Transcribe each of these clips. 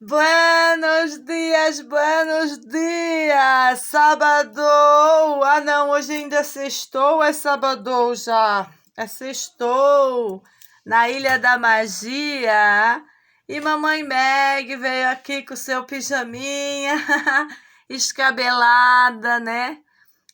Buenos dias, buenos dias! Sábado! Ah, não, hoje ainda é sextou, é sábado já? É sextou, na Ilha da Magia. E mamãe Meg veio aqui com seu pijaminha, escabelada, né?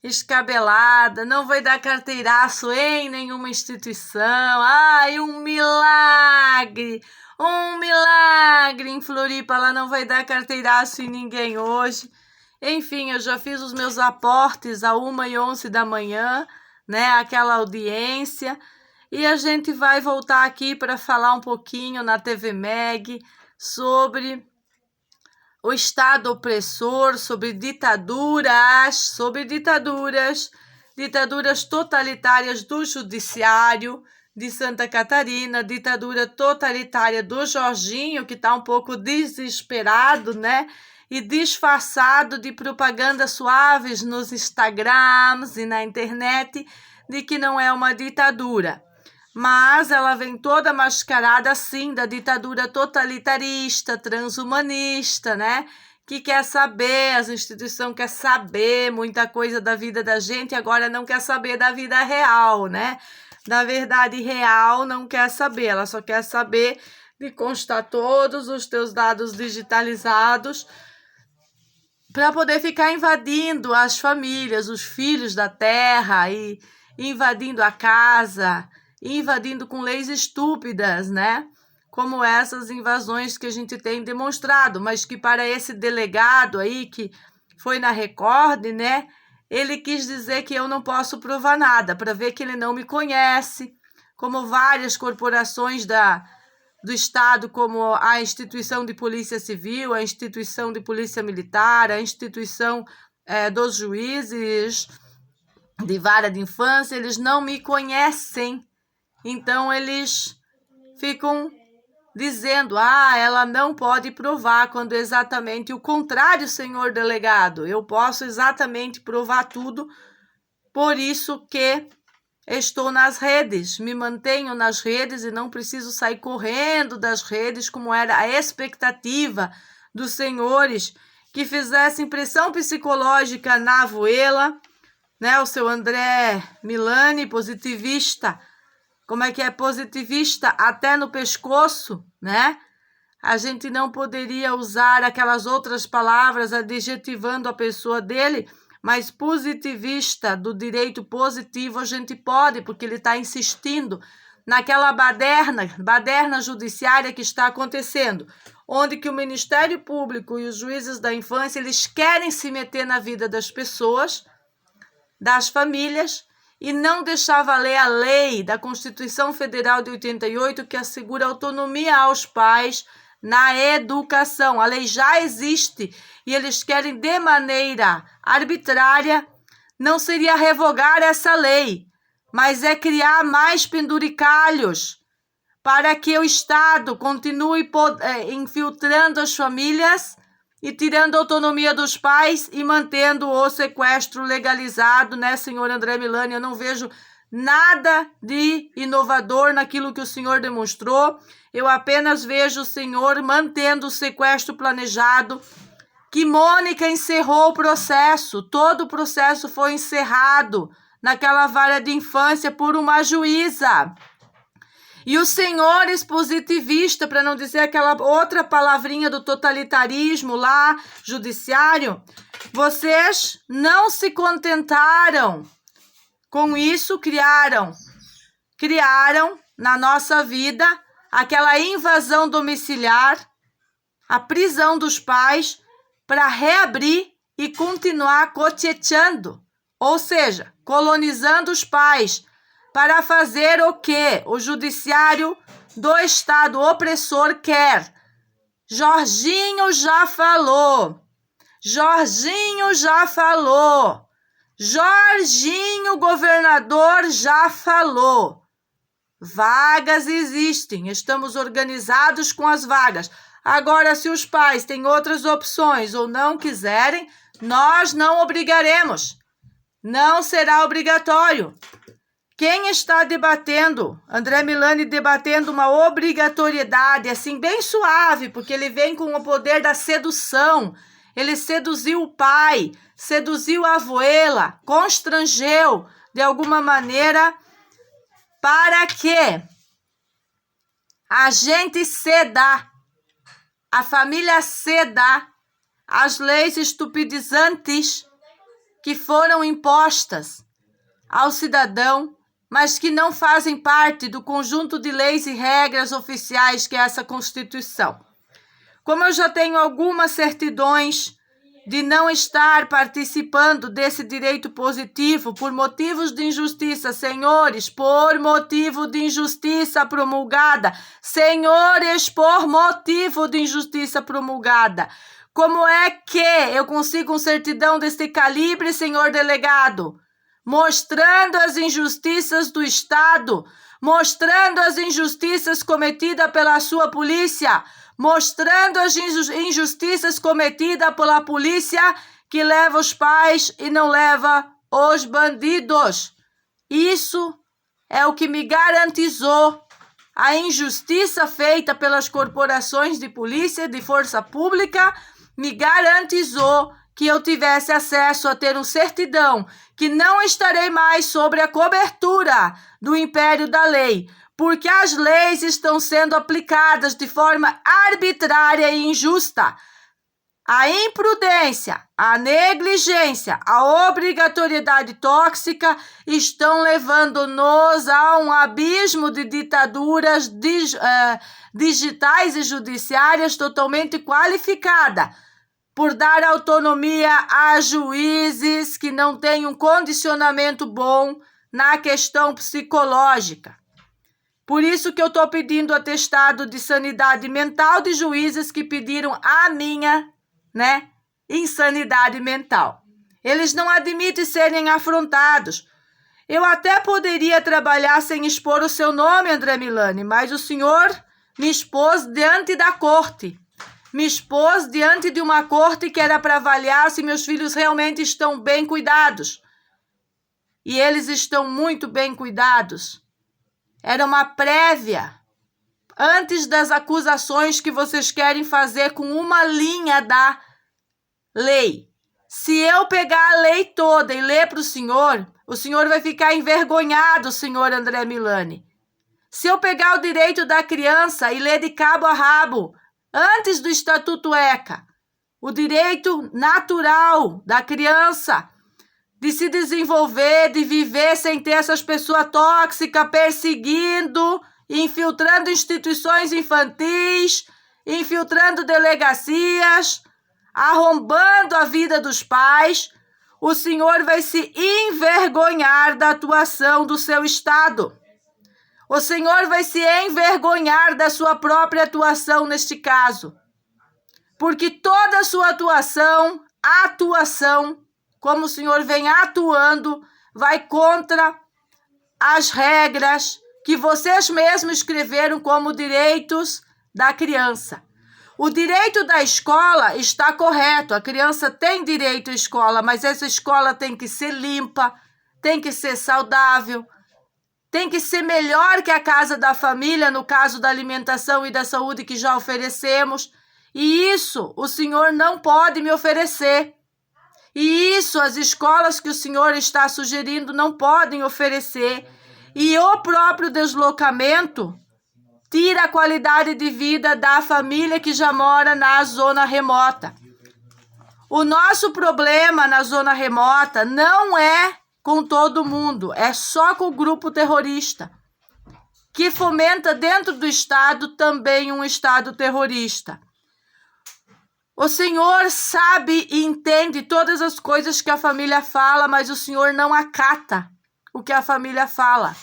Escabelada, não vai dar carteiraço em nenhuma instituição. Ai, um milagre! Um milagre em Floripa, ela não vai dar carteiraço em ninguém hoje. Enfim, eu já fiz os meus aportes a 1h11 da manhã, né? Aquela audiência. E a gente vai voltar aqui para falar um pouquinho na TV Meg sobre o Estado opressor, sobre ditaduras totalitárias do Judiciário de Santa Catarina, ditadura totalitária do Jorginho, que está um pouco desesperado, né? E disfarçado de propagandas suaves nos Instagrams e na internet de que não é uma ditadura. Mas ela vem toda mascarada, assim, da ditadura totalitarista, transhumanista, né? Que quer saber, as instituições querem saber muita coisa da vida da gente, agora não quer saber da vida real, né? Da verdade real não quer saber, ela só quer saber de constar todos os teus dados digitalizados para poder ficar invadindo as famílias, os filhos da terra e invadindo a casa, invadindo com leis estúpidas, né? Como essas invasões que a gente tem demonstrado, mas que para esse delegado aí que foi na Record, né? Ele quis dizer que eu não posso provar nada, para ver que ele não me conhece, como várias corporações do Estado, como a instituição de polícia civil, a instituição de polícia militar, a instituição dos juízes de vara de infância, eles não me conhecem. Então, eles ficam dizendo, ela não pode provar, quando é exatamente o contrário, senhor delegado. Eu posso exatamente provar tudo, por isso que estou nas redes, me mantenho nas redes e não preciso sair correndo das redes, como era a expectativa dos senhores que fizessem pressão psicológica na Avoela, né? O seu André Milani, positivista. Como é que é positivista até no pescoço, né? A gente não poderia usar aquelas outras palavras adjetivando a pessoa dele, mas positivista, do direito positivo, a gente pode, porque ele está insistindo naquela baderna judiciária que está acontecendo, onde que o Ministério Público e os juízes da infância, eles querem se meter na vida das pessoas, das famílias, e não deixar valer a lei da Constituição Federal de 88, que assegura autonomia aos pais na educação. A lei já existe e eles querem, de maneira arbitrária, não seria revogar essa lei, mas é criar mais penduricalhos para que o Estado continue infiltrando as famílias e tirando a autonomia dos pais e mantendo o sequestro legalizado, né, senhor André Milani? Eu não vejo nada de inovador naquilo que o senhor demonstrou. Eu apenas vejo o senhor mantendo o sequestro planejado, que Mônica encerrou o processo. Todo o processo foi encerrado naquela vara de infância por uma juíza. E os senhores positivistas, para não dizer aquela outra palavrinha do totalitarismo lá, judiciário, vocês não se contentaram com isso, criaram na nossa vida aquela invasão domiciliar, a prisão dos pais, para reabrir e continuar cocheteando, ou seja, colonizando os pais, para fazer o que o judiciário do Estado opressor quer. Jorginho já falou. Jorginho, governador, já falou. Vagas existem, estamos organizados com as vagas. Agora, se os pais têm outras opções ou não quiserem, nós não obrigaremos. Não será obrigatório. Quem está debatendo? André Milani debatendo uma obrigatoriedade, assim, bem suave, porque ele vem com o poder da sedução. Ele seduziu o pai, seduziu a abuela, constrangeu, de alguma maneira, para que a gente ceda, a família ceda às leis estupidizantes que foram impostas ao cidadão, mas que não fazem parte do conjunto de leis e regras oficiais que é essa Constituição. Como eu já tenho algumas certidões de não estar participando desse direito positivo por motivos de injustiça, senhores, por motivo de injustiça promulgada, senhores, por motivo de injustiça promulgada. Como é que eu consigo uma certidão deste calibre, senhor delegado? Mostrando as injustiças do Estado, mostrando as injustiças cometidas pela sua polícia, mostrando as injustiças cometidas pela polícia que leva os pais e não leva os bandidos. Isso é o que me garantizou a injustiça feita pelas corporações de polícia, de força pública, me garantizou que eu tivesse acesso a ter um certidão, que não estarei mais sobre a cobertura do império da lei, porque as leis estão sendo aplicadas de forma arbitrária e injusta. A imprudência, a negligência, a obrigatoriedade tóxica estão levando-nos a um abismo de ditaduras digitais e judiciárias totalmente qualificada por dar autonomia a juízes que não têm um condicionamento bom na questão psicológica. Por isso que eu estou pedindo atestado de sanidade mental de juízes que pediram a minha, insanidade mental. Eles não admitem serem afrontados. Eu até poderia trabalhar sem expor o seu nome, André Milani, mas o senhor me expôs diante da corte. Me expôs diante de uma corte que era para avaliar se meus filhos realmente estão bem cuidados. E eles estão muito bem cuidados. Era uma prévia, antes das acusações que vocês querem fazer com uma linha da lei. Se eu pegar a lei toda e ler para o senhor vai ficar envergonhado, senhor André Milani. Se eu pegar o direito da criança e ler de cabo a rabo, antes do Estatuto ECA, o direito natural da criança de se desenvolver, de viver sem ter essas pessoas tóxicas perseguindo, infiltrando instituições infantis, infiltrando delegacias, arrombando a vida dos pais, o senhor vai se envergonhar da atuação do seu Estado. O senhor vai se envergonhar da sua própria atuação neste caso. Porque toda a sua atuação, como o senhor vem atuando, vai contra as regras que vocês mesmos escreveram como direitos da criança. O direito da escola está correto, a criança tem direito à escola, mas essa escola tem que ser limpa, tem que ser saudável, tem que ser melhor que a casa da família, no caso da alimentação e da saúde que já oferecemos. E isso o senhor não pode me oferecer. E isso as escolas que o senhor está sugerindo não podem oferecer. E o próprio deslocamento tira a qualidade de vida da família que já mora na zona remota. O nosso problema na zona remota não é com todo mundo, é só com o grupo terrorista, que fomenta dentro do Estado também um Estado terrorista. O senhor sabe e entende todas as coisas que a família fala, mas o senhor não acata o que a família fala.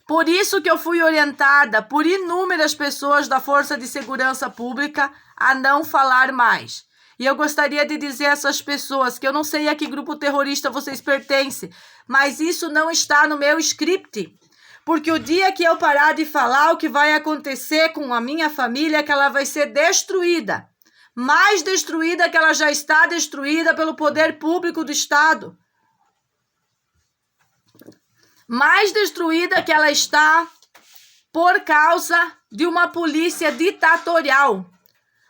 Por isso que eu fui orientada por inúmeras pessoas da Força de Segurança Pública a não falar mais. E eu gostaria de dizer a essas pessoas que eu não sei a que grupo terrorista vocês pertencem, mas isso não está no meu script. Porque o dia que eu parar de falar, o que vai acontecer com a minha família é que ela vai ser destruída. Mais destruída que ela já está destruída pelo poder público do Estado. mais destruída que ela está por causa de uma polícia ditatorial,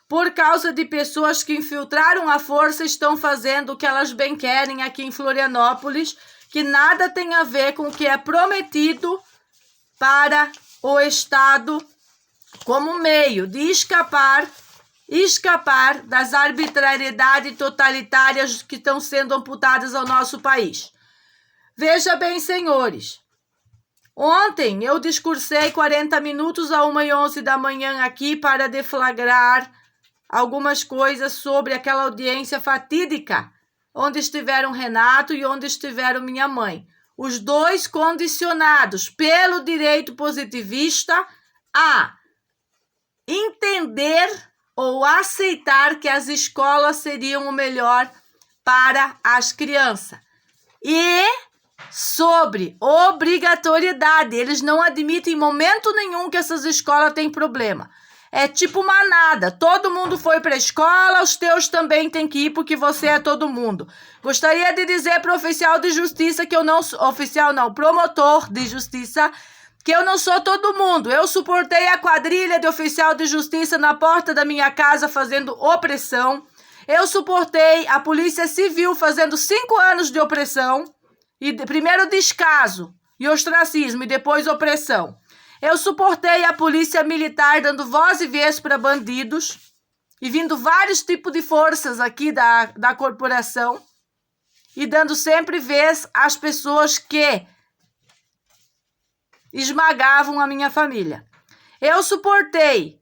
por causa de pessoas que infiltraram a força e estão fazendo o que elas bem querem aqui em Florianópolis, que nada tem a ver com o que é prometido para o Estado como meio de escapar das arbitrariedades totalitárias que estão sendo amputadas ao nosso país. Veja bem, senhores, ontem eu discursei 40 minutos a 1h11 da manhã aqui para deflagrar algumas coisas sobre aquela audiência fatídica, onde estiveram Renato e onde estiveram minha mãe. Os dois condicionados pelo direito positivista a entender ou aceitar que as escolas seriam o melhor para as crianças. E sobre obrigatoriedade, eles não admitem em momento nenhum que essas escolas têm problema. É tipo manada, todo mundo foi para a escola, os teus também têm que ir porque você é todo mundo. Gostaria de dizer para o oficial de justiça que eu não sou, promotor de justiça, que eu não sou todo mundo. Eu suportei a quadrilha de oficial de justiça na porta da minha casa fazendo opressão. Eu suportei a polícia civil fazendo 5 anos de opressão, e primeiro descaso e ostracismo e depois opressão. Eu suportei a polícia militar dando voz e vez para bandidos e vindo vários tipos de forças aqui da corporação e dando sempre vez às pessoas que esmagavam a minha família. Eu suportei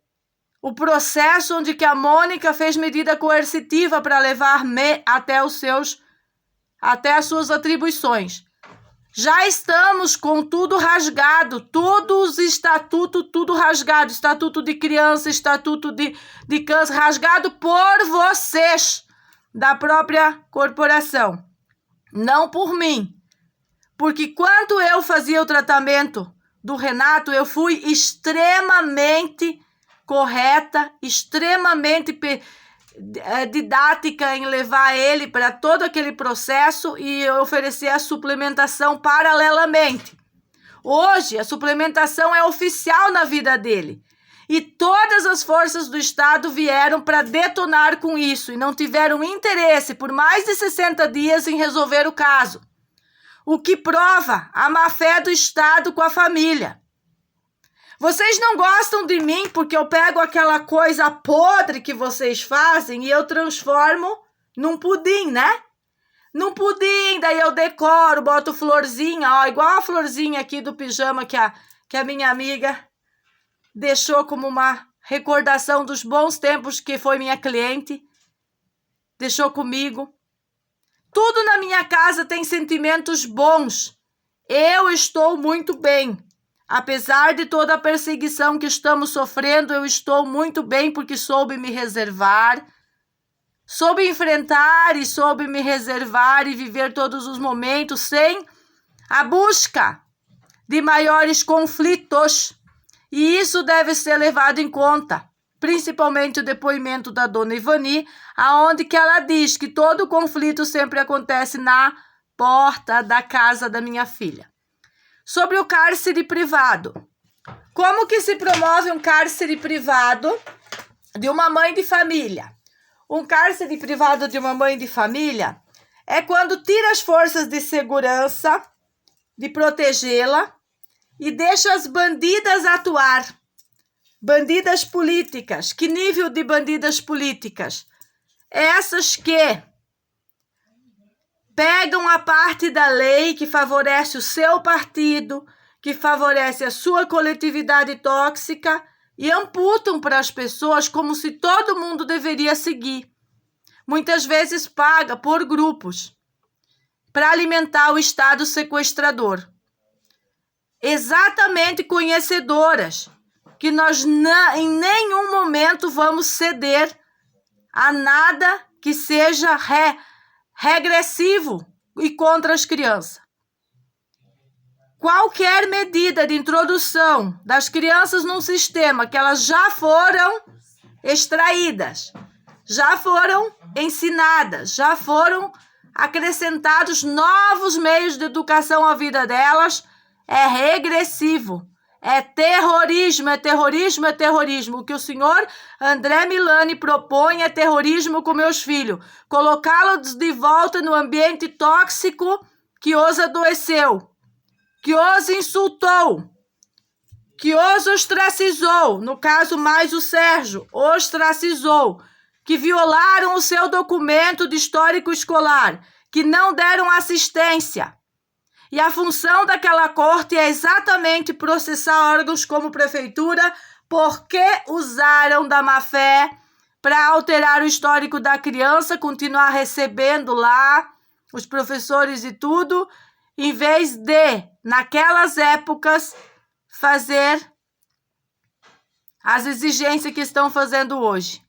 o processo onde que a Mônica fez medida coercitiva para levar-me até as suas atribuições. Já estamos com tudo rasgado, todos os estatutos, tudo rasgado, estatuto de criança, estatuto de câncer, rasgado por vocês, da própria corporação, não por mim. Porque quando eu fazia o tratamento do Renato, eu fui extremamente correta, extremamente didática em levar ele para todo aquele processo e oferecer a suplementação paralelamente. Hoje, a suplementação é oficial na vida dele. E todas as forças do Estado vieram para detonar com isso e não tiveram interesse por mais de 60 dias em resolver o caso. O que prova a má-fé do Estado com a família. Vocês não gostam de mim porque eu pego aquela coisa podre que vocês fazem e eu transformo num pudim, né? Num pudim, daí eu decoro, boto florzinha, ó, igual a florzinha aqui do pijama que a minha amiga deixou como uma recordação dos bons tempos que foi minha cliente. Deixou comigo. Tudo na minha casa tem sentimentos bons. Eu estou muito bem. Apesar de toda a perseguição que estamos sofrendo, eu estou muito bem porque soube me reservar, soube enfrentar e soube me reservar e viver todos os momentos sem a busca de maiores conflitos. E isso deve ser levado em conta, principalmente o depoimento da dona Ivani, aonde que ela diz que todo conflito sempre acontece na porta da casa da minha filha. Sobre o cárcere privado. Como que se promove um cárcere privado de uma mãe de família? Um cárcere privado de uma mãe de família é quando tira as forças de segurança, de protegê-la, e deixa as bandidas atuar. Bandidas políticas. Que nível de bandidas políticas? Essas que pegam a parte da lei que favorece o seu partido, que favorece a sua coletividade tóxica e amputam para as pessoas como se todo mundo deveria seguir. Muitas vezes paga por grupos para alimentar o Estado sequestrador. Exatamente conhecedoras que nós em nenhum momento vamos ceder a nada que seja regressivo e contra as crianças. Qualquer medida de introdução das crianças num sistema que elas já foram extraídas, já foram ensinadas, já foram acrescentados novos meios de educação à vida delas, é regressivo. É terrorismo, é terrorismo, é terrorismo. O que o senhor André Milani propõe é terrorismo com meus filhos. Colocá-los de volta no ambiente tóxico que os adoeceu, que os insultou, que os ostracizou, no caso mais o Sérgio, ostracizou, que violaram o seu documento de histórico escolar, que não deram assistência. E a função daquela corte é exatamente processar órgãos como prefeitura, porque usaram da má-fé para alterar o histórico da criança, continuar recebendo lá os professores e tudo, em vez de, naquelas épocas, fazer as exigências que estão fazendo hoje.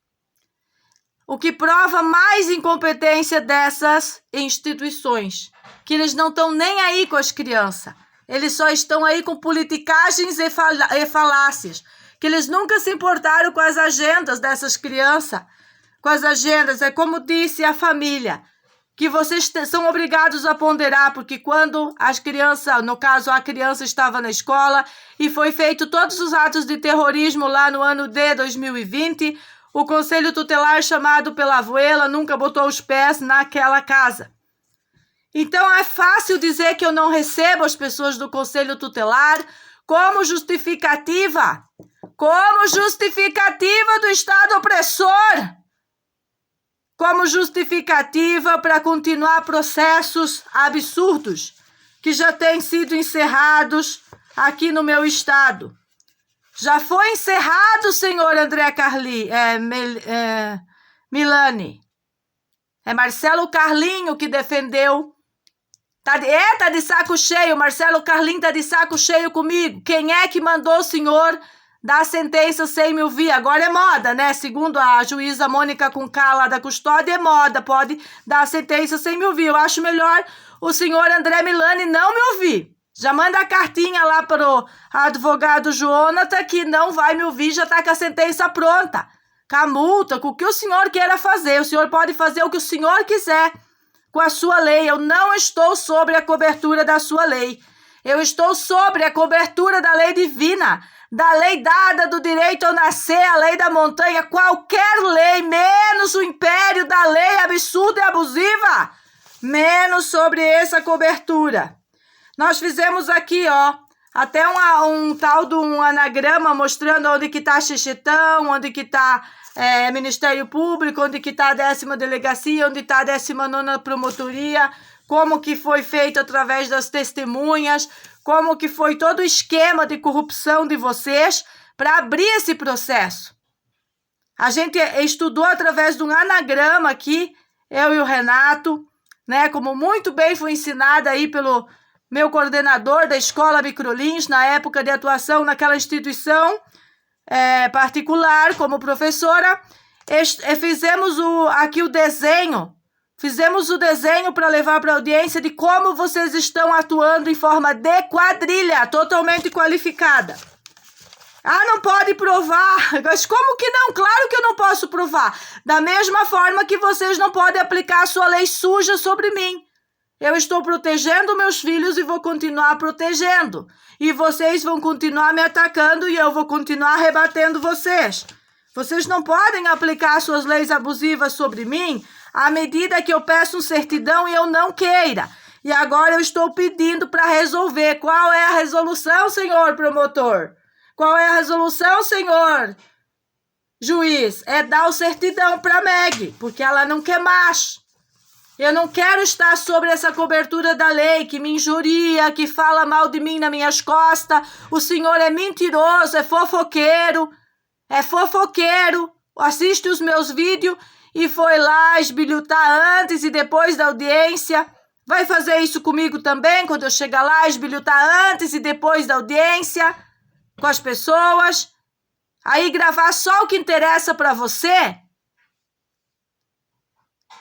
O que prova mais incompetência dessas instituições, que eles não estão nem aí com as crianças. Eles só estão aí com politicagens e falácias. Que eles nunca se importaram com as agendas dessas crianças. Com as agendas, é como disse a família, que vocês são obrigados a ponderar, porque quando as crianças, no caso a criança estava na escola e foi feito todos os atos de terrorismo lá no ano de 2020, o Conselho Tutelar, chamado pela Avuela, nunca botou os pés naquela casa. Então é fácil dizer que eu não recebo as pessoas do Conselho Tutelar como justificativa do Estado opressor, como justificativa para continuar processos absurdos que já têm sido encerrados aqui no meu estado. Já foi encerrado, senhor André Milani. É Marcelo Carlinho que defendeu. Tá de saco cheio, Marcelo Carlinho tá de saco cheio comigo. Quem é que mandou o senhor dar sentença sem me ouvir? Agora é moda, né? Segundo a juíza Mônica Conká lá da custódia, é moda, pode dar sentença sem me ouvir. Eu acho melhor o senhor André Milani não me ouvir. Já manda a cartinha lá para o advogado Jonathan que não vai me ouvir, já tá com a sentença pronta. Com a multa, com o que o senhor queira fazer. O senhor pode fazer o que o senhor quiser com a sua lei. Eu não estou sobre a cobertura da sua lei. Eu estou sobre a cobertura da lei divina, da lei dada do direito ao nascer, a lei da montanha, qualquer lei, menos o império da lei absurda e abusiva, menos sobre essa cobertura. Nós fizemos aqui, ó, até um tal de um anagrama mostrando onde que está Xixetão, onde que está Ministério Público, onde que está a 10ª Delegacia, onde está a 19ª Promotoria, como que foi feito através das testemunhas, como que foi todo o esquema de corrupção de vocês para abrir esse processo. A gente estudou através de um anagrama aqui, eu e o Renato, né, como muito bem foi ensinada aí pelo meu coordenador da Escola Microlins, na época de atuação naquela instituição particular, como professora. Fizemos aqui o desenho. Fizemos o desenho para levar para a audiência de como vocês estão atuando em forma de quadrilha, totalmente qualificada. Ah, não pode provar. Mas como que não? Claro que eu não posso provar. Da mesma forma que vocês não podem aplicar a sua lei suja sobre mim. Eu estou protegendo meus filhos e vou continuar protegendo. E vocês vão continuar me atacando e eu vou continuar rebatendo vocês. Vocês não podem aplicar suas leis abusivas sobre mim à medida que eu peço um certidão e eu não queira. E agora eu estou pedindo para resolver. Qual é a resolução, senhor promotor? Qual é a resolução, senhor juiz? É dar o certidão para a Meg, porque ela não quer mais. Eu não quero estar sobre essa cobertura da lei que me injuria, que fala mal de mim nas minhas costas. O senhor é mentiroso, é fofoqueiro, assiste os meus vídeos e foi lá esbilhotar antes e depois da audiência. Vai fazer isso comigo também, quando eu chegar lá, esbilhotar antes e depois da audiência com as pessoas. Aí gravar só o que interessa para você.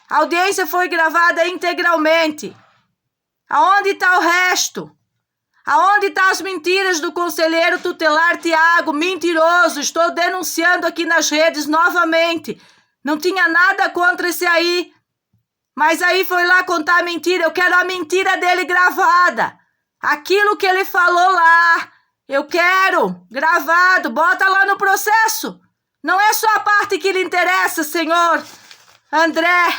A audiência foi gravada integralmente. Aonde está o resto? Aonde estão as mentiras do conselheiro tutelar Tiago? Mentiroso, estou denunciando aqui nas redes novamente. Não tinha nada contra esse aí. Mas aí foi lá contar a mentira. Eu quero a mentira dele gravada. Aquilo que ele falou lá, eu quero, gravado, bota lá no processo. Não é só a parte que lhe interessa, senhor André.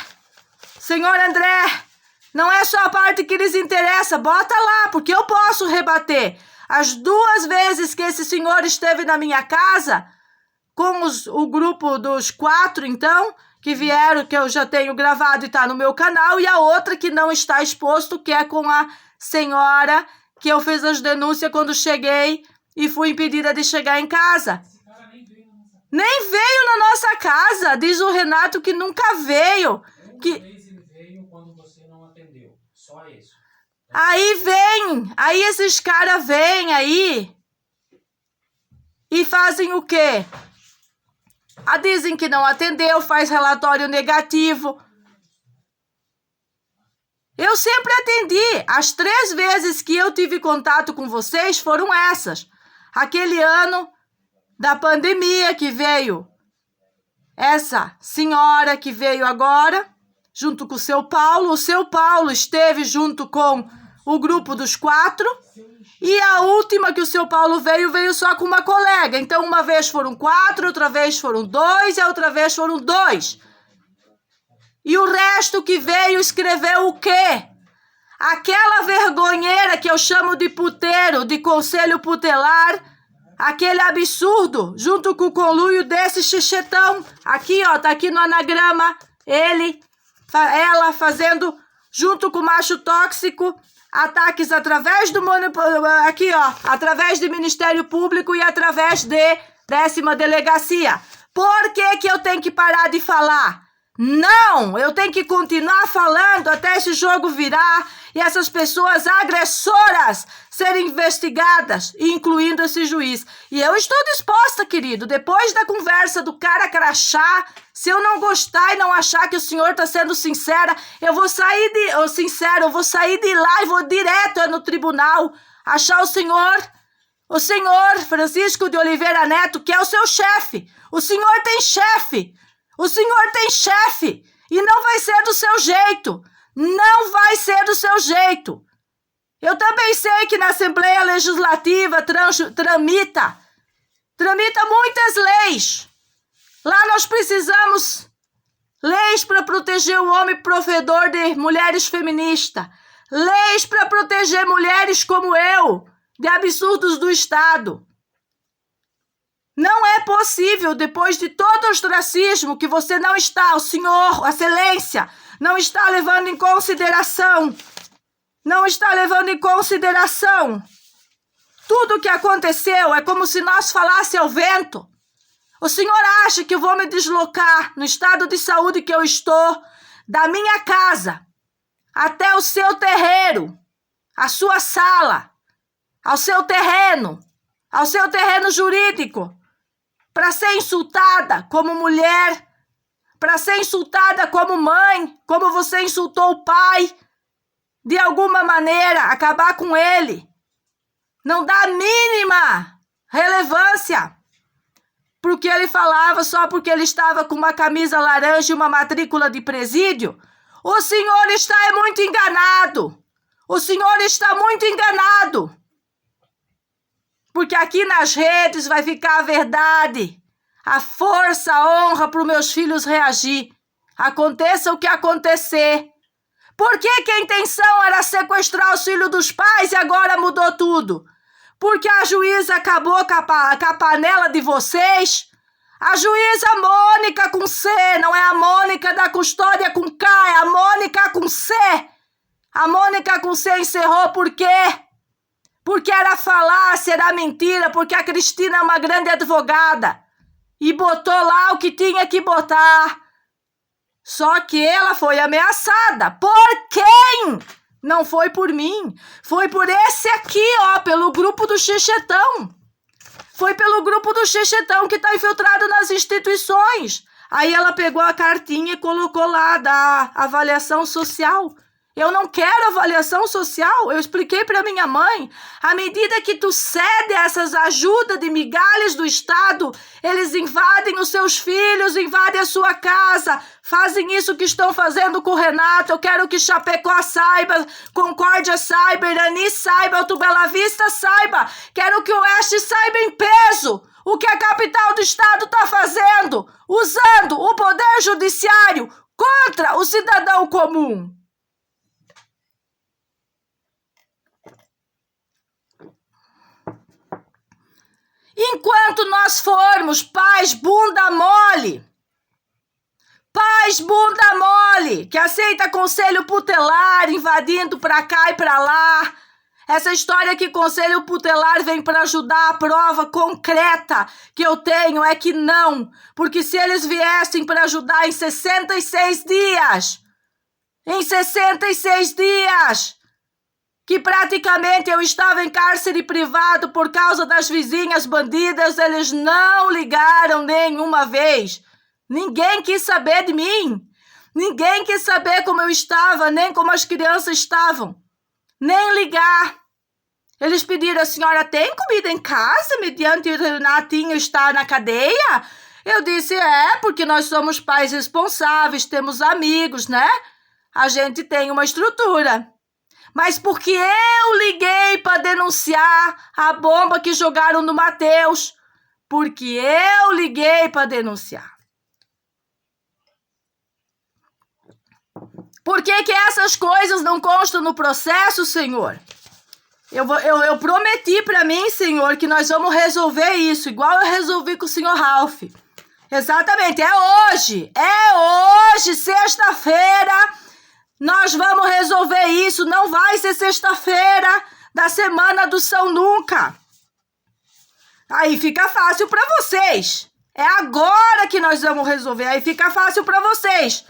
Senhor André, não é só a parte que lhes interessa, bota lá, porque eu posso rebater. As 2 vezes que esse senhor esteve na minha casa, com o grupo dos 4, então, que vieram, que eu já tenho gravado e está no meu canal, e a outra que não está exposto, que é com a senhora que eu fiz as denúncias quando cheguei e fui impedida de chegar em casa. Nem veio na nossa casa, diz o Renato que nunca veio. Uma vez ele veio quando você não atendeu, só isso. Aí esses caras vêm aí e fazem o quê? Dizem que não atendeu, faz relatório negativo. Eu sempre atendi. As 3 vezes que eu tive contato com vocês foram essas. Aquele ano da pandemia que veio essa senhora que veio agora, junto com o seu Paulo. O seu Paulo esteve junto com o grupo dos 4. E a última que o seu Paulo veio só com uma colega. Então, uma vez foram 4, outra vez foram 2 e a outra vez foram 2. E o resto que veio escreveu o quê? Aquela vergonheira que eu chamo de puteiro, de conselho putelar, aquele absurdo, junto com o conluio desse xixetão. Aqui, ó, tá aqui no anagrama, ela fazendo, junto com o macho tóxico, ataques através do aqui, ó, através do Ministério Público e através de 10ª Delegacia. Por que que eu tenho que parar de falar? Não, eu tenho que continuar falando até esse jogo virar e essas pessoas agressoras serem investigadas, incluindo esse juiz. E eu estou disposta, querido, depois da conversa do cara crachá, se eu não gostar e não achar que o senhor está sendo sincera, eu vou sair de lá e vou direto no tribunal achar o senhor Francisco de Oliveira Neto, que é o seu chefe. O senhor tem chefe. O senhor tem chefe. E não vai ser do seu jeito. Não vai ser do seu jeito. Eu também sei que na Assembleia Legislativa tramita muitas leis. Lá nós precisamos leis para proteger o homem provedor de mulheres feministas. Leis para proteger mulheres como eu, de absurdos do Estado. Não é possível, depois de todo o ostracismo que você não está, o senhor, a excelência, não está levando em consideração. Não está levando em consideração. Tudo o que aconteceu é como se nós falássemos ao vento. O senhor acha que eu vou me deslocar no estado de saúde que eu estou, da minha casa até o seu terreiro, a sua sala, ao seu terreno jurídico, para ser insultada como mulher, para ser insultada como mãe, como você insultou o pai, de alguma maneira, acabar com ele. Não dá a mínima relevância porque ele falava só porque ele estava com uma camisa laranja e uma matrícula de presídio. O senhor está muito enganado. O senhor está muito enganado. Porque aqui nas redes vai ficar a verdade, a força, a honra para os meus filhos reagir. Aconteça o que acontecer. Por que que a intenção era sequestrar os filhos dos pais e agora mudou tudo? Porque a juíza acabou com a panela de vocês. A juíza Mônica com C, não é a Mônica da custódia com K, é a Mônica com C. A Mônica com C encerrou por quê? Porque era falácia, era mentira, porque a Cristina é uma grande advogada e botou lá o que tinha que botar. Só que ela foi ameaçada. Por quem? Não foi por mim. Foi por esse aqui, ó, pelo grupo do Xixetão. Foi pelo grupo do Xixetão que tá infiltrado nas instituições. Aí ela pegou a cartinha e colocou lá da avaliação social. Eu não quero avaliação social. Eu expliquei para minha mãe. À medida que tu cede essas ajudas de migalhas do Estado, eles invadem os seus filhos, invadem a sua casa, fazem isso que estão fazendo com o Renato. Eu quero que Chapecó saiba, Concórdia saiba, Irani saiba, Alto Bela Vista saiba. Quero que o Oeste saiba em peso o que a capital do Estado está fazendo, usando o poder judiciário contra o cidadão comum. Enquanto nós formos pais bunda mole, que aceita conselho tutelar invadindo para cá e para lá, essa história que conselho tutelar vem para ajudar, a prova concreta que eu tenho é que não, porque se eles viessem para ajudar em 66 dias, que praticamente eu estava em cárcere privado por causa das vizinhas bandidas, eles não ligaram nenhuma vez. Ninguém quis saber de mim. Ninguém quis saber como eu estava, nem como as crianças estavam. Nem ligar. Eles pediram: a senhora tem comida em casa, mediante o Renatinho estar na cadeia? Eu disse: porque nós somos pais responsáveis, temos amigos, né? A gente tem uma estrutura. Mas porque eu liguei para denunciar a bomba que jogaram no Mateus. Porque eu liguei para denunciar. Por que essas coisas não constam no processo, Senhor? Eu prometi para mim, Senhor, que nós vamos resolver isso, igual eu resolvi com o senhor Ralph. Exatamente, é hoje, sexta-feira. Nós vamos resolver isso, não vai ser sexta-feira da semana do São Nunca. Aí fica fácil para vocês. É agora que nós vamos resolver, aí fica fácil para vocês.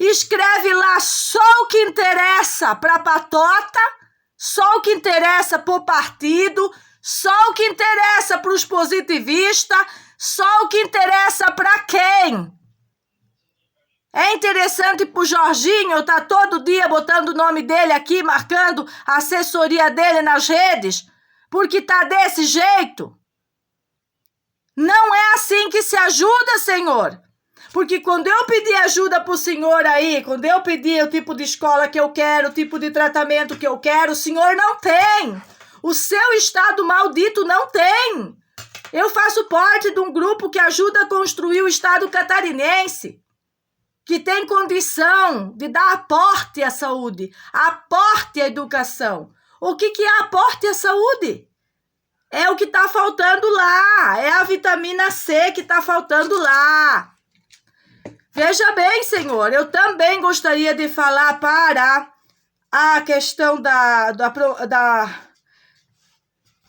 Escreve lá só o que interessa para patota, só o que interessa para o partido, só o que interessa para os positivistas, só o que interessa para quem? É interessante pro Jorginho tá todo dia botando o nome dele aqui, marcando a assessoria dele nas redes, porque tá desse jeito. Não é assim que se ajuda, Senhor. Porque quando eu pedi ajuda pro Senhor aí, quando eu pedi o tipo de escola que eu quero, o tipo de tratamento que eu quero, o Senhor não tem. O seu estado maldito não tem. Eu faço parte de um grupo que ajuda a construir o estado catarinense, que tem condição de dar aporte à saúde, aporte à educação. O que é aporte à saúde? É o que está faltando lá, é a vitamina C que está faltando lá. Veja bem, Senhor, eu também gostaria de falar para a questão da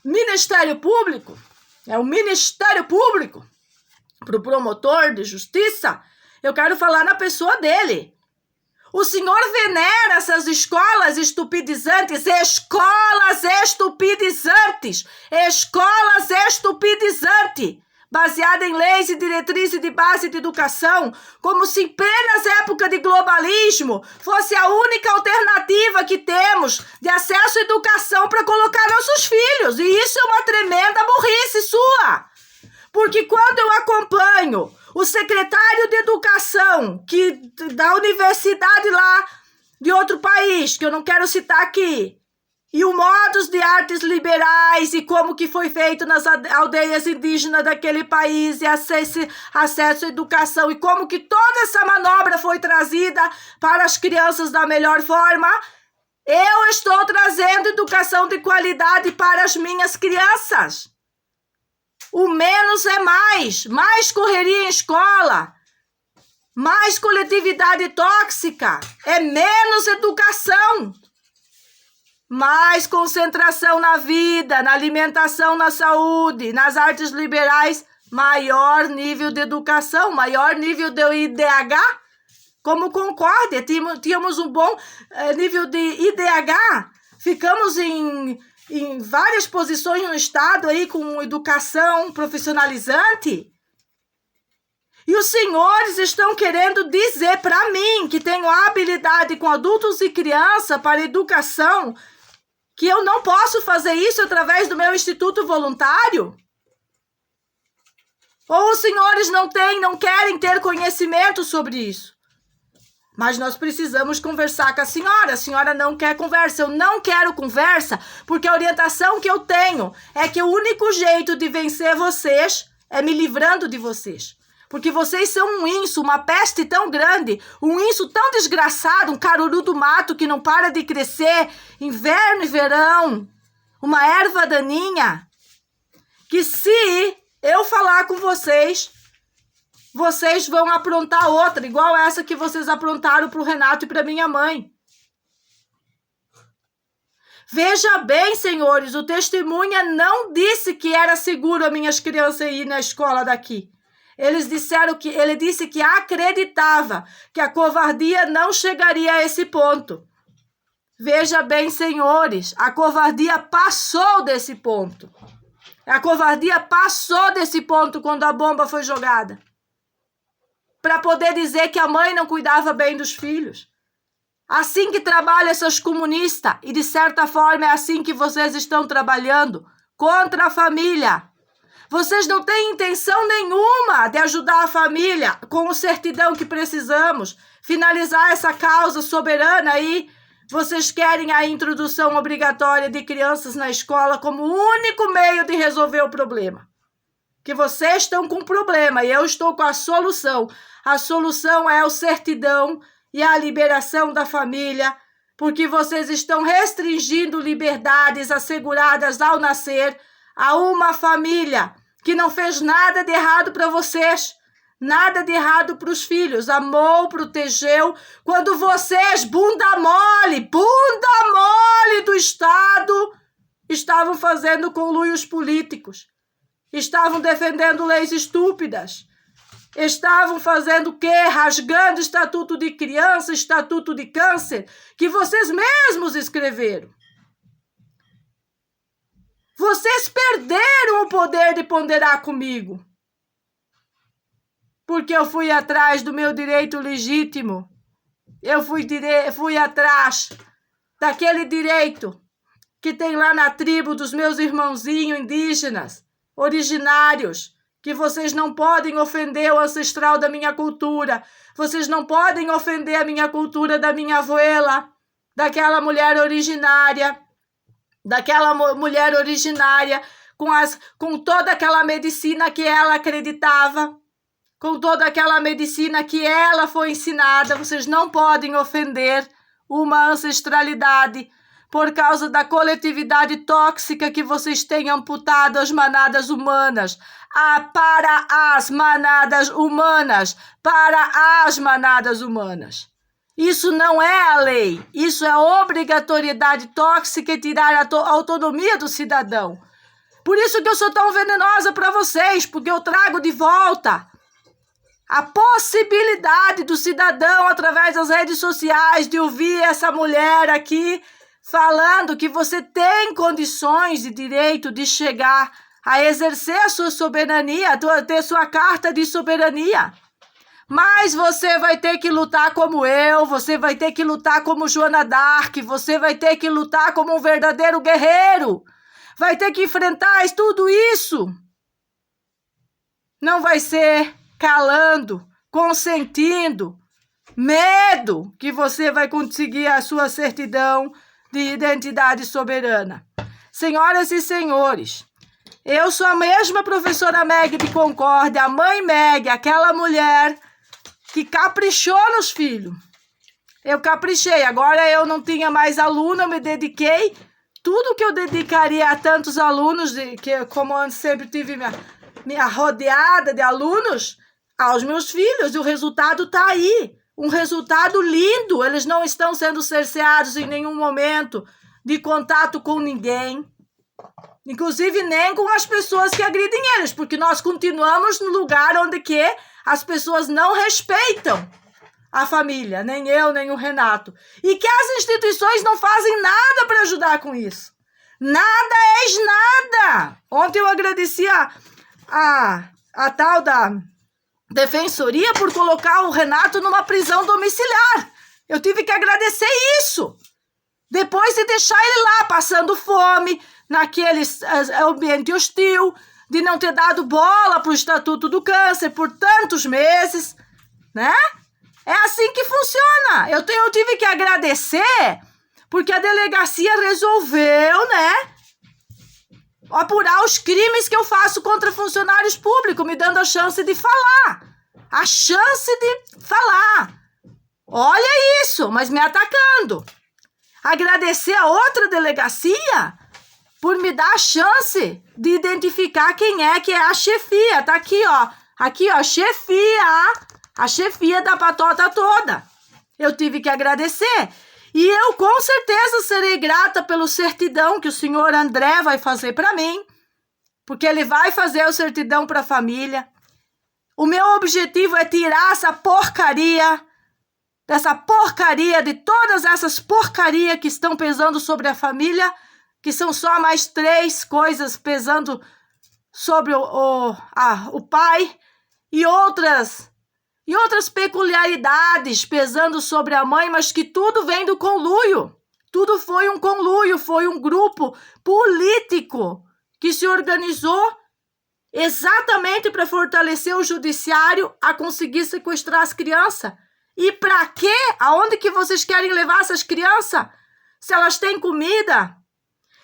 Ministério Público, o Ministério Público, para o promotor de justiça. Eu quero falar na pessoa dele. O senhor venera essas escolas estupidizantes, baseada em leis e diretrizes de base de educação, como se em plenas épocas de globalismo fosse a única alternativa que temos de acesso à educação para colocar nossos filhos. E isso é uma tremenda burrice sua. Porque quando eu acompanho o secretário de educação da universidade lá de outro país, que eu não quero citar aqui, e o modus de artes liberais e como que foi feito nas aldeias indígenas daquele país e acesso à educação e como que toda essa manobra foi trazida para as crianças da melhor forma, eu estou trazendo educação de qualidade para as minhas crianças. O menos é mais correria em escola, mais coletividade tóxica, é menos educação, mais concentração na vida, na alimentação, na saúde, nas artes liberais, maior nível de educação, maior nível de IDH, como Concórdia, tínhamos um bom nível de IDH, ficamos em várias posições no estado aí com educação profissionalizante. E os senhores estão querendo dizer para mim, que tenho habilidade com adultos e crianças para educação, que eu não posso fazer isso através do meu instituto voluntário? Ou os senhores não querem ter conhecimento sobre isso? Mas nós precisamos conversar com a senhora não quer conversa, eu não quero conversa, porque a orientação que eu tenho é que o único jeito de vencer vocês é me livrando de vocês. Porque vocês são um inso, uma peste tão grande, um inso tão desgraçado, um caruru do mato que não para de crescer, inverno e verão, uma erva daninha, que se eu falar com vocês, vocês vão aprontar outra, igual essa que vocês aprontaram para o Renato e para minha mãe. Veja bem, senhores, o testemunha não disse que era seguro as minhas crianças ir na escola daqui. Ele disse que acreditava que a covardia não chegaria a esse ponto. Veja bem, senhores, a covardia passou desse ponto. A covardia passou desse ponto quando a bomba foi jogada. Para poder dizer que a mãe não cuidava bem dos filhos. Assim que trabalham essas comunistas, e de certa forma é assim que vocês estão trabalhando, contra a família. Vocês não têm intenção nenhuma de ajudar a família com o certidão que precisamos, finalizar essa causa soberana aí. Vocês querem a introdução obrigatória de crianças na escola como único meio de resolver o problema. Que vocês estão com um problema e eu estou com a solução. A solução é o certidão e a liberação da família, porque vocês estão restringindo liberdades asseguradas ao nascer a uma família que não fez nada de errado para vocês, nada de errado para os filhos, amou, protegeu, quando vocês, bunda mole do Estado, estavam fazendo conluios políticos, estavam defendendo leis estúpidas, estavam fazendo o quê? Rasgando o Estatuto de Criança, Estatuto de Câncer, que vocês mesmos escreveram. Vocês perderam o poder de ponderar comigo. Porque eu fui atrás do meu direito legítimo. Eu fui atrás daquele direito que tem lá na tribo dos meus irmãozinhos indígenas, originários, que vocês não podem ofender o ancestral da minha cultura. Vocês não podem ofender a minha cultura da minha abuela, daquela mulher originária, com toda aquela medicina que ela acreditava, com toda aquela medicina que ela foi ensinada. Vocês não podem ofender uma ancestralidade por causa da coletividade tóxica que vocês têm amputado as manadas humanas. Para as manadas humanas. Isso não é a lei, isso é obrigatoriedade tóxica e tirar a autonomia do cidadão. Por isso que eu sou tão venenosa para vocês, porque eu trago de volta a possibilidade do cidadão, através das redes sociais, de ouvir essa mulher aqui falando que você tem condições e direito de chegar a exercer a sua soberania, a ter sua carta de soberania. Mas você vai ter que lutar como eu, você vai ter que lutar como Joana d'Arc, você vai ter que lutar como um verdadeiro guerreiro. Vai ter que enfrentar tudo isso. Não vai ser calando, consentindo, medo que você vai conseguir a sua certidão de identidade soberana. Senhoras e senhores, eu sou a mesma professora Meg de Concórdia, a mãe Meg, aquela mulher que caprichou nos filhos. Eu caprichei, agora eu não tinha mais aluno, eu me dediquei. Tudo que eu dedicaria a tantos alunos, como eu sempre tive minha rodeada de alunos, aos meus filhos, e o resultado está aí. Um resultado lindo, eles não estão sendo cerceados em nenhum momento de contato com ninguém. Inclusive nem com as pessoas que agridem eles, porque nós continuamos no lugar onde que as pessoas não respeitam a família, nem eu, nem o Renato. E que as instituições não fazem nada para ajudar com isso. Nada. Ontem eu agradeci a tal da defensoria por colocar o Renato numa prisão domiciliar. Eu tive que agradecer isso. Depois de deixar ele lá, passando fome, naquele ambiente hostil, de não ter dado bola para o Estatuto do Câncer por tantos meses, né? É assim que funciona. Eu tive que agradecer porque a delegacia resolveu, né, apurar os crimes que eu faço contra funcionários públicos, me dando a chance de falar. A chance de falar. Olha isso, mas me atacando. Agradecer a outra delegacia por me dar a chance de identificar quem é que é a chefia. Tá aqui, ó. Aqui, ó, chefia. A chefia da patota toda. Eu tive que agradecer. E eu com certeza serei grata pelo certidão que o senhor André vai fazer para mim. Porque ele vai fazer o certidão para a família. O meu objetivo é tirar essa porcaria, de todas essas porcarias que estão pesando sobre a família, que são só mais 3 coisas pesando sobre o pai, e outras peculiaridades pesando sobre a mãe, mas que tudo vem do conluio. Tudo foi um conluio, foi um grupo político que se organizou exatamente para fortalecer o judiciário a conseguir sequestrar as crianças. E para quê? Aonde que vocês querem levar essas crianças? Se elas têm comida?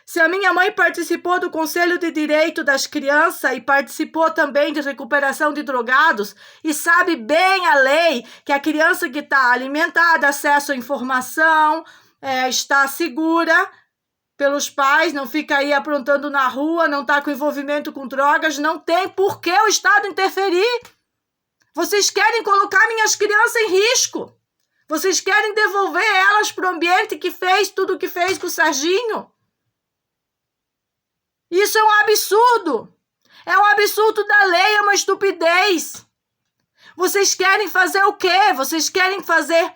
Se a minha mãe participou do Conselho de Direito das Crianças e participou também de recuperação de drogados e sabe bem a lei que a criança que está alimentada, acesso à informação, está segura pelos pais, não fica aí aprontando na rua, não está com envolvimento com drogas, não tem por que o Estado interferir. Vocês querem colocar minhas crianças em risco. Vocês querem devolver elas para o ambiente que fez tudo o que fez com o Serginho. Isso é um absurdo. É um absurdo da lei, é uma estupidez. Vocês querem fazer o quê? Vocês querem fazer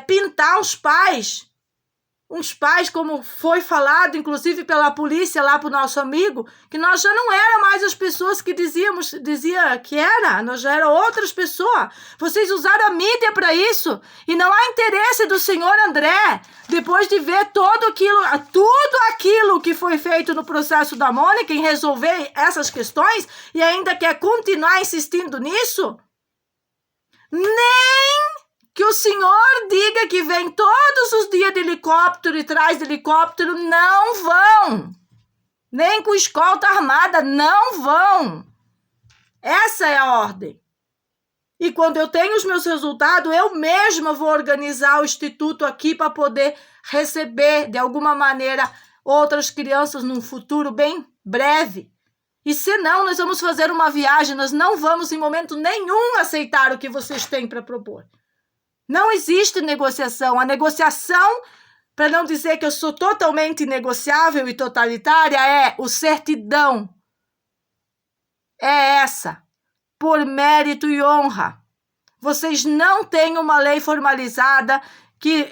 pintar os pais. Uns pais, como foi falado, inclusive pela polícia lá para o nosso amigo, que nós já não era mais as pessoas que dizia que era, nós já era outras pessoas. Vocês usaram a mídia para isso e não há interesse do senhor André, depois de ver tudo aquilo que foi feito no processo da Mônica em resolver essas questões e ainda quer continuar insistindo nisso? Nem que o senhor diga que vem todos os dias de helicóptero e traz de helicóptero, não vão. Nem com escolta armada, não vão. Essa é a ordem. E quando eu tenho os meus resultados, eu mesma vou organizar o instituto aqui para poder receber, de alguma maneira, outras crianças num futuro bem breve. E se não, nós vamos fazer uma viagem, nós não vamos em momento nenhum aceitar o que vocês têm para propor. Não existe negociação. A negociação, para não dizer que eu sou totalmente negociável e totalitária, é o certidão. É essa. Por mérito e honra. Vocês não têm uma lei formalizada que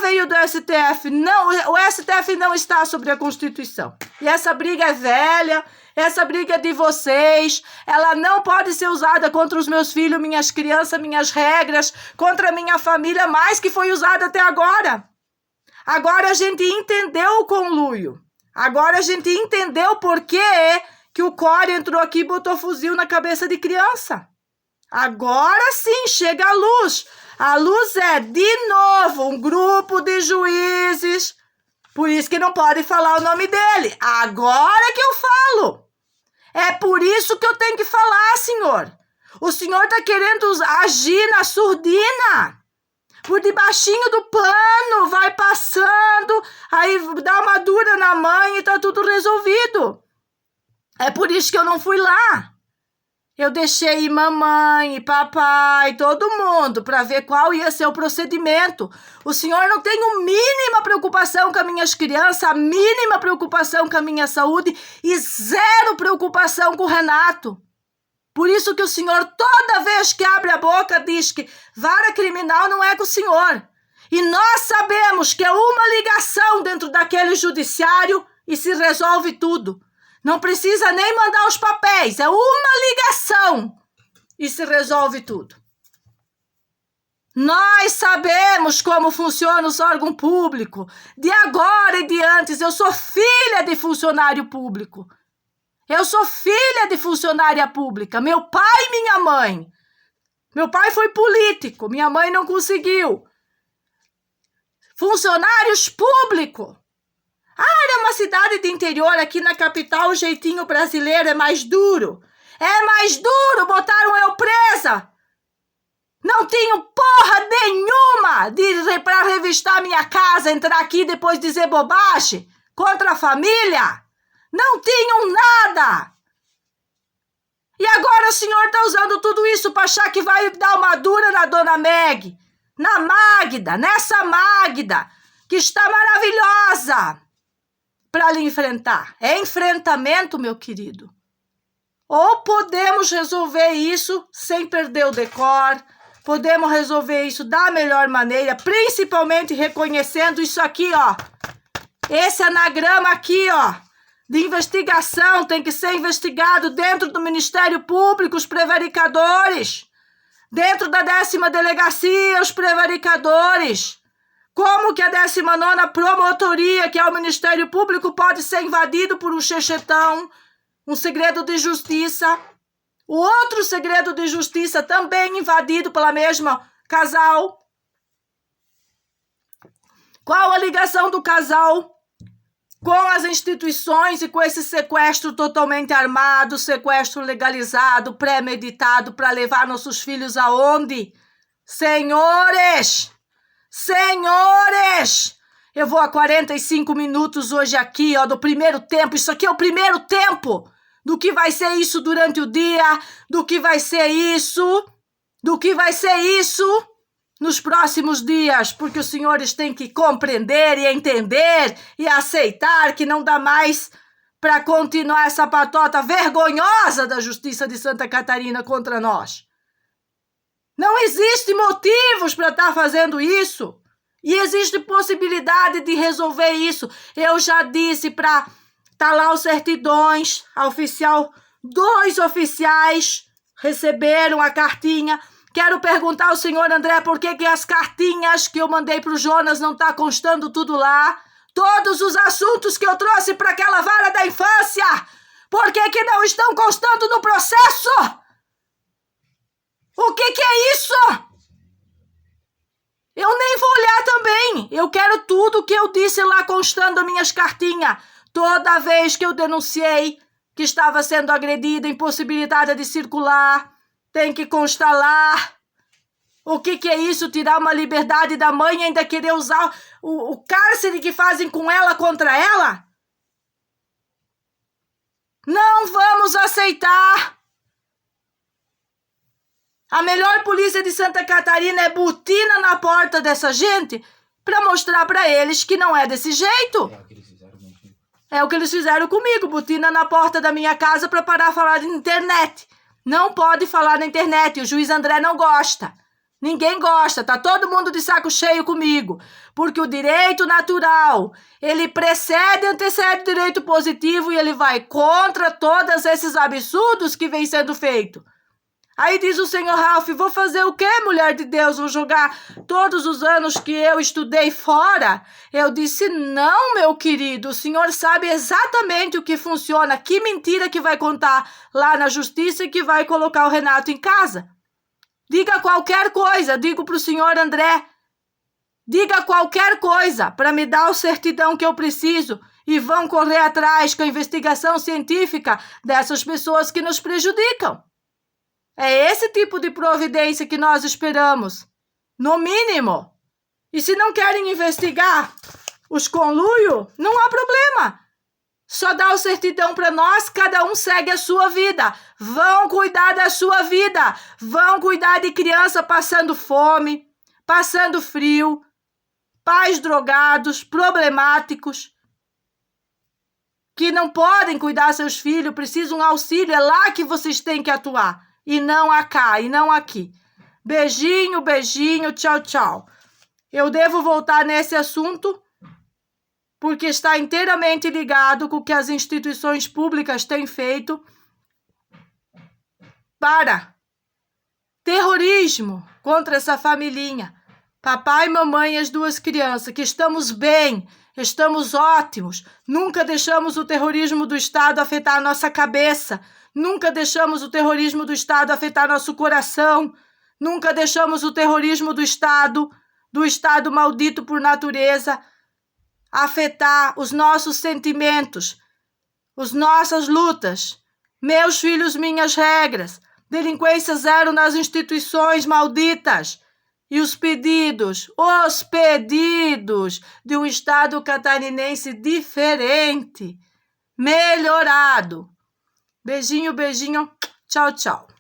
veio do STF. Não, o STF não está sobre a Constituição. E essa briga é velha. Essa briga é de vocês, ela não pode ser usada contra os meus filhos, minhas crianças, minhas regras, contra a minha família, mais que foi usada até agora. Agora a gente entendeu o conluio. Agora a gente entendeu por que o Core entrou aqui e botou fuzil na cabeça de criança. Agora sim, chega a luz. A luz é, de novo, um grupo de juízes. Por isso que não pode falar o nome dele. Agora que eu falo. É por isso que eu tenho que falar, senhor. O senhor está querendo agir na surdina. Por debaixinho do pano, vai passando, aí dá uma dura na mãe e tá tudo resolvido. É por isso que eu não fui lá. Eu deixei mamãe, papai, todo mundo para ver qual ia ser o procedimento. O senhor não tem a mínima preocupação com as minhas crianças, a mínima preocupação com a minha saúde e 0 preocupação com o Renato. Por isso que o senhor, toda vez que abre a boca, diz que vara criminal não é com o senhor. E nós sabemos que é uma ligação dentro daquele judiciário e se resolve tudo. Não precisa nem mandar os papéis, é uma ligação. e se resolve tudo. Nós sabemos como funciona os órgãos públicos. De agora e de antes, eu sou filha de funcionário público. Eu sou filha de funcionária pública. Meu pai e minha mãe. Meu pai foi político, minha mãe não conseguiu. Funcionários públicos. Era uma cidade de interior, aqui na capital o jeitinho brasileiro é mais duro. É mais duro, botaram eu presa. Não tenho porra nenhuma para revistar minha casa, entrar aqui e depois dizer bobagem contra a família. Não tenho nada. E agora o senhor está usando tudo isso para achar que vai dar uma dura na dona Meg, na Magda, nessa Magda, que está maravilhosa para lhe enfrentar. É enfrentamento, meu querido. Ou podemos resolver isso sem perder o decor, podemos resolver isso da melhor maneira, principalmente reconhecendo isso aqui, ó. Esse anagrama aqui, ó, de investigação, tem que ser investigado dentro do Ministério Público, os prevaricadores. Dentro da 10ª delegacia, os prevaricadores. Como que a 19ª promotoria, que é o Ministério Público, pode ser invadido por um xexetão, um segredo de justiça? O outro segredo de justiça também invadido pela mesma casal. Qual a ligação do casal com as instituições e com esse sequestro totalmente armado, sequestro legalizado, premeditado para levar nossos filhos aonde? Senhores! Senhores! Eu vou a 45 minutos hoje aqui, ó, do primeiro tempo. Isso aqui é o primeiro tempo do que vai ser isso durante o dia, do que vai ser isso nos próximos dias, porque os senhores têm que compreender e entender e aceitar que não dá mais para continuar essa patota vergonhosa da Justiça de Santa Catarina contra nós. Não existe motivos para estar fazendo isso. E existe possibilidade de resolver isso. Eu já disse para tá lá os certidões, a oficial, 2 oficiais receberam a cartinha. Quero perguntar ao senhor André por que as cartinhas que eu mandei para o Jonas não tá constando tudo lá. Todos os assuntos que eu trouxe para aquela vara da infância, por que não estão constando no processo? O que é isso? Eu nem vou olhar também. Eu quero tudo que eu disse lá constando as minhas cartinhas. Toda vez que eu denunciei que estava sendo agredida, impossibilitada de circular, tem que constar lá. O que é isso? Tirar uma liberdade da mãe e ainda querer usar o cárcere que fazem com ela contra ela? Não vamos aceitar. A melhor polícia de Santa Catarina é botina na porta dessa gente para mostrar para eles que não é desse jeito. É o que eles fizeram comigo, botina na porta da minha casa para parar de falar na internet. Não pode falar na internet, o juiz André não gosta. Ninguém gosta, tá todo mundo de saco cheio comigo. Porque o direito natural, ele precede e antecede o direito positivo e ele vai contra todos esses absurdos que vem sendo feito. Aí diz o senhor Ralph, vou fazer o quê, mulher de Deus? Vou jogar todos os anos que eu estudei fora? Eu disse, não, meu querido, o senhor sabe exatamente o que funciona, que mentira que vai contar lá na justiça e que vai colocar o Renato em casa. Diga qualquer coisa, digo para o senhor André, diga qualquer coisa para me dar o certidão que eu preciso e vão correr atrás com a investigação científica dessas pessoas que nos prejudicam. É esse tipo de providência que nós esperamos, no mínimo. E se não querem investigar os conluios, não há problema. Só dá o certidão para nós, cada um segue a sua vida. Vão cuidar da sua vida. Vão cuidar de criança passando fome, passando frio, pais drogados, problemáticos, que não podem cuidar seus filhos, precisam de um auxílio. É lá que vocês têm que atuar. E não cá, e não aqui. Beijinho, beijinho, tchau, tchau. Eu devo voltar nesse assunto porque está inteiramente ligado com o que as instituições públicas têm feito para terrorismo contra essa familhinha. Papai, mamãe e as duas crianças, que estamos bem, estamos ótimos. Nunca deixamos o terrorismo do Estado afetar a nossa cabeça. Nunca deixamos o terrorismo do Estado afetar nosso coração. Nunca deixamos o terrorismo do Estado maldito por natureza, afetar os nossos sentimentos, as nossas lutas. Meus filhos, minhas regras. Delinquência zero nas instituições malditas. E os pedidos de um Estado catarinense diferente, melhorado. Beijinho, beijinho. Tchau, tchau.